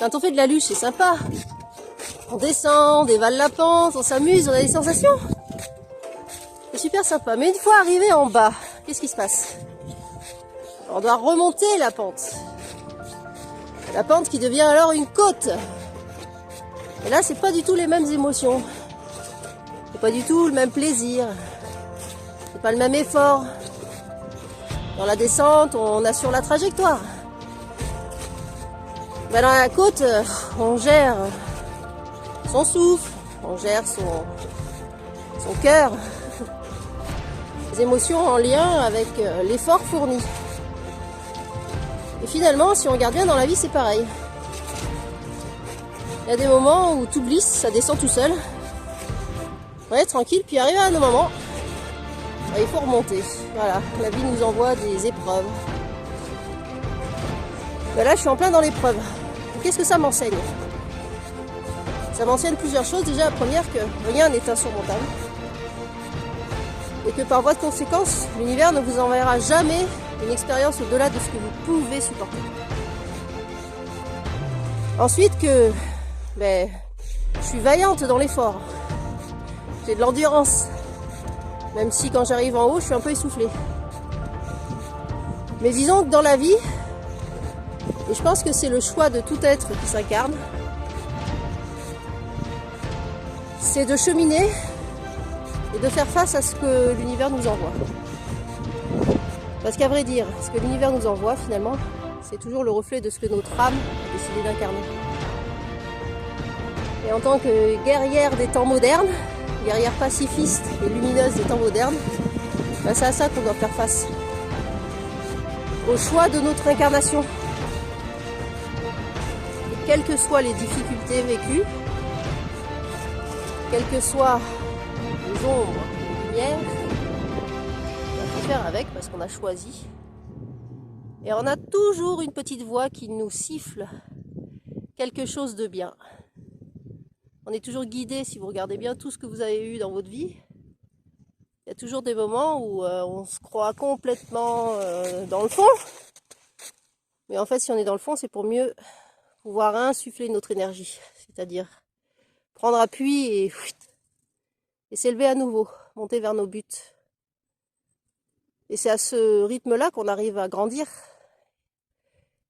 Quand on fait de la luge, c'est sympa. On descend, on dévale la pente, on s'amuse, on a des sensations. C'est super sympa. Mais une fois arrivé en bas, qu'est-ce qui se passe? On doit remonter la pente. La pente qui devient alors une côte. Et là, c'est pas du tout les mêmes émotions. C'est pas du tout le même plaisir. C'est pas le même effort. Dans la descente, on assure la trajectoire. Ben dans la côte, on gère son souffle, on gère son cœur, les émotions en lien avec l'effort fourni. Et finalement, si on regarde bien dans la vie, c'est pareil. Il y a des moments où tout glisse, ça descend tout seul. Ouais, tranquille, puis arrivé à un moment, il faut remonter. Voilà, la vie nous envoie des épreuves. Ben là, je suis en plein dans l'épreuve. Qu'est-ce que ça m'enseigne? Ça m'enseigne plusieurs choses. Déjà, la première, que rien n'est insurmontable. Et que par voie de conséquence, l'univers ne vous enverra jamais une expérience au-delà de ce que vous pouvez supporter. Ensuite, que je suis vaillante dans l'effort. J'ai de l'endurance. Même si quand j'arrive en haut, je suis un peu essoufflée. Mais disons que dans la vie, et je pense que c'est le choix de tout être qui s'incarne, c'est de cheminer et de faire face à ce que l'univers nous envoie. Parce qu'à vrai dire, ce que l'univers nous envoie finalement, c'est toujours le reflet de ce que notre âme a décidé d'incarner. Et en tant que guerrière des temps modernes, guerrière pacifiste et lumineuse des temps modernes, c'est à ça qu'on doit faire face. Au choix de notre incarnation. Et quelles que soient les difficultés vécues, quelles que soient les ombres, les lumières, on va faire avec parce qu'on a choisi. Et on a toujours une petite voix qui nous siffle quelque chose de bien. On est toujours guidé, si vous regardez bien tout ce que vous avez eu dans votre vie. Il y a toujours des moments où on se croit complètement dans le fond. Mais en fait, si on est dans le fond, c'est pour mieux pouvoir insuffler notre énergie. C'est-à-dire prendre appui et s'élever à nouveau, monter vers nos buts. Et c'est à ce rythme-là qu'on arrive à grandir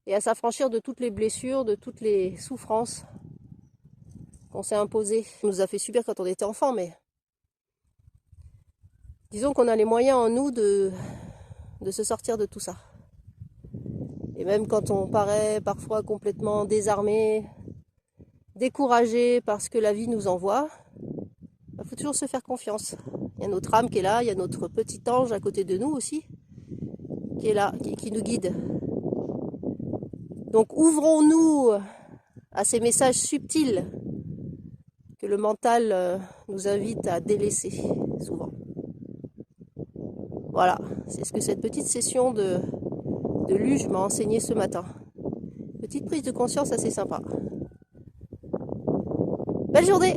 et à s'affranchir de toutes les blessures, de toutes les souffrances qu'on s'est imposées. On nous a fait subir quand on était enfant, mais disons qu'on a les moyens en nous de se sortir de tout ça. Et même quand on paraît parfois complètement désarmé, découragé par ce que la vie nous envoie, il faut toujours se faire confiance. Il y a notre âme qui est là, il y a notre petit ange à côté de nous aussi, qui est là, qui nous guide. Donc ouvrons-nous à ces messages subtils que le mental nous invite à délaisser souvent. Voilà, c'est ce que cette petite session de luge m'a enseigné ce matin. Petite prise de conscience assez sympa. Belle journée!